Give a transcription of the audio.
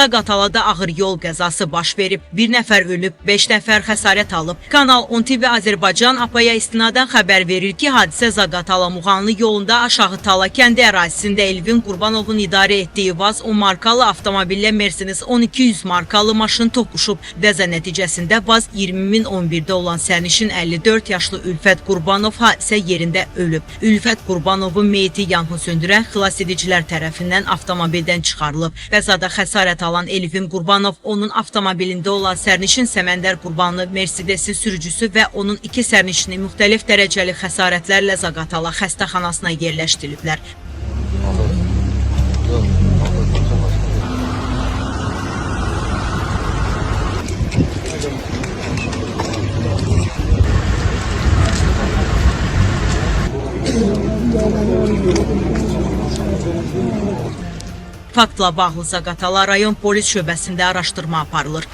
Zaqatalada ağır yol qəzası baş verib. Bir nəfər ölüb, 5 nəfər xəsarət alıb. Kanal 10 TV Azərbaycan APAya istinadən xəbər verir ki, hadisə Zaqatala Muğanlı yolunda Aşağı Tala kəndi ərazisində Elvin Qurbanovun idarə etdiyi VAZ 10 markalı avtomobillə Mercedes 1200 markalı maşın toqquşub. Qəza nəticəsində VAZ 20011-də olan sərnişin 54 yaşlı Ülfət Qurbanov hadisə yerində ölüb. Ülfət Qurbanovun meyiti yanğınsöndürən xilasedicilər tərəfindən avtomobildən çıxarılıb. Qəzada xəsarət alan Elvin Qurbanov, onun avtomobilində olan sərnişin Səməndər Qurbanlı, Mercedesin sürücüsü və onun 2 sərnişini müxtəlif dərəcəli xəsarətlərlə Zaqatala xəstəxanasına yerləşdiriliblər. Faktla bağlı Zaqatala rayon polis şöbəsində araşdırma aparılır.